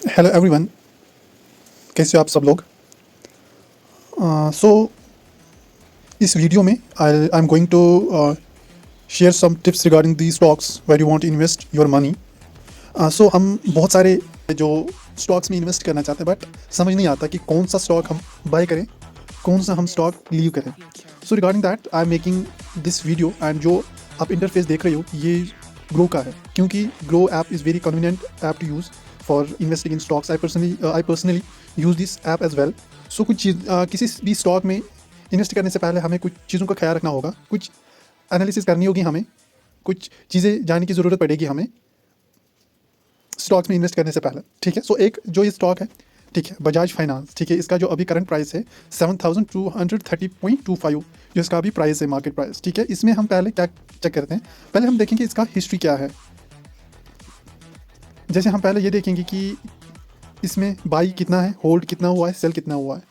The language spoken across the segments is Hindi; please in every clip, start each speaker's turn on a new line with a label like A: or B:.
A: हेलो एवरीवन, कैसे हो आप सब लोग। सो इस वीडियो में I am going to share some tips regarding the stocks where you want to invest your money. So हम बहुत सारे जो स्टॉक्स में इन्वेस्ट करना चाहते हैं, बट समझ नहीं आता कि कौन सा स्टॉक हम बाय करें, कौन सा हम स्टॉक लीव करें। So regarding that I am making this video, and जो आप इंटरफेस देख रहे हो ये ग्रो का है, क्योंकि Groww app is very convenient app to use for investing in stocks. I personally use this app as well. So कुछ चीज़ किसी भी स्टॉक में इन्वेस्ट करने से पहले हमें कुछ चीज़ों का ख्याल रखना होगा, कुछ एनालिसिस करनी होगी, हमें कुछ चीज़ें जानने की ज़रूरत पड़ेगी हमें स्टॉक्स में इन्वेस्ट करने से पहले। ठीक है, सो एक जो ये स्टॉक है, ठीक है, बजाज फाइनेंस, ठीक है, इसका जो अभी करंट प्राइस है 7230.25, जो इसका अभी प्राइस है, मार्केट प्राइस। ठीक है, इसमें हम पहले क्या चेक करते हैं, पहले हम देखेंगे इसका हिस्ट्री क्या है। जैसे हम पहले ये देखेंगे कि इसमें बाई कितना है, होल्ड कितना हुआ है, सेल कितना हुआ है।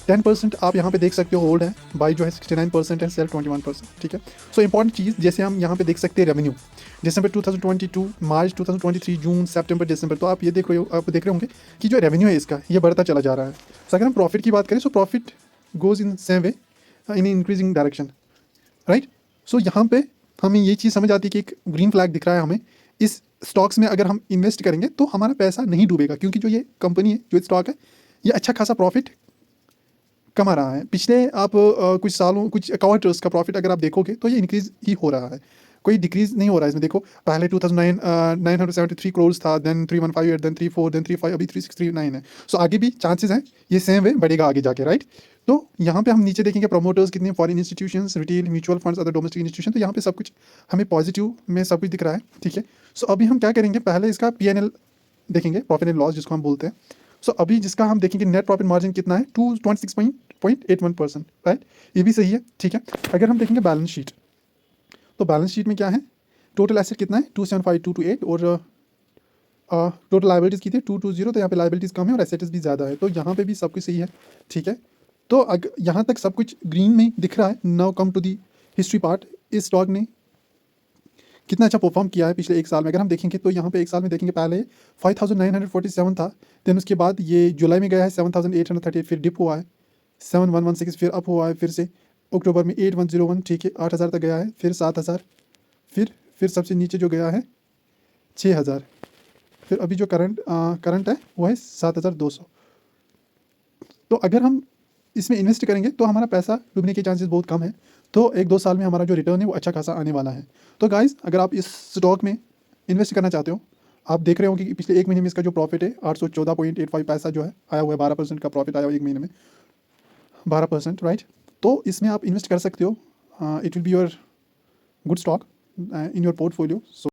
A: 10% आप यहाँ पे देख सकते हो होल्ड है, बाई जो है 69% है, सेल 21%। ठीक है, सो इंपॉर्टेंट चीज़ जैसे हम यहाँ पे देख सकते हैं रेवेन्यू, दिसंबर 2022, मार्च 2023, जून, सितंबर, दिसंबर। तो आप ये देख रहे हो, आप देख रहे होंगे कि जो रेवेन्यू है इसका ये बढ़ता चला जा रहा है। सो अगर हम प्रॉफिट की बात करें, so profit goes in same way, in increasing direction, right. So यहाँ पे हमें ये चीज़ समझ आती है कि एक ग्रीन फ्लैग दिख रहा है हमें। इस स्टॉक्स में अगर हम इन्वेस्ट करेंगे तो हमारा पैसा नहीं डूबेगा, क्योंकि जो ये कंपनी है, जो स्टॉक है, ये अच्छा खासा प्रॉफिट कमा रहा है। पिछले आप कुछ सालों, कुछ क्वार्टर्स का प्रॉफिट अगर आप देखोगे तो ये इंक्रीज ही हो रहा है, कोई डिक्रीज नहीं हो रहा है इसमें। देखो, पहले 2009 973 करोड़ था, देन 315, देन 34, देन 35, अभी 369 है। सो आगे भी चांसेस हैं ये सेम वे बढ़ेगा आगे जाके, राइट। तो यहाँ पे हम नीचे देखेंगे प्रमोटर्स कितने, foreign institutions, retail, mutual funds, other domestic institution. तो यहाँ पे सब कुछ हमें पॉजिटिव में सब कुछ दिख रहा है। ठीक है, सो अभी हम क्या करेंगे, पहले इसका PNL देखेंगे, प्रॉफिट एंड लॉस जिसको हम बोलते हैं। सो अभी जिसका हम देखेंगे नेट प्रॉफिट मार्जिन कितना है, 226.81%, राइट। ये भी सही है। ठीक है, अगर हम देखेंगे बैलेंस शीट, तो बैलेंस शीट में क्या है, टोटल एसेट कितना है 275,228, और टोटल लाइबिलिटीज़ की थी 220। तो यहाँ पे लाइबिलिटीज़ कम है और एसेट्स भी ज़्यादा है, तो यहाँ पे भी सब कुछ सही है। ठीक है, तो अगर यहाँ तक सब कुछ ग्रीन में दिख रहा है, now come to the history part. इस स्टॉक ने कितना अच्छा परफॉर्म किया है पिछले एक साल में। अगर हम देखेंगे तो यहाँ पे एक साल में देखेंगे, पहले 5,947 था, देन उसके बाद ये जुलाई में गया है 7,838, फिर डिप हुआ है 7,116, फिर अप हुआ है फिर से अक्टूबर में 8,101। ठीक है, 8,000 तक गया है, फिर 7,000, फिर सबसे नीचे जो गया है 6,000, फिर अभी जो करंट है वो है 7,200। तो अगर हम इसमें इन्वेस्ट करेंगे तो हमारा पैसा डूबने के चांसेस बहुत कम है। तो एक दो साल में हमारा जो रिटर्न है वो अच्छा खासा आने वाला है। तो गाइस, अगर आप इस स्टॉक में इन्वेस्ट करना चाहते हो, आप देख रहे हो कि पिछले एक महीने में इसका जो प्रॉफिट है 814.85 पैसा जो है आया हुआ है, 12% का प्रॉफिट आया हुआ है एक महीने में, 12%, राइट। तो इसमें आप इन्वेस्ट कर सकते हो, it will be your good stock in your portfolio. So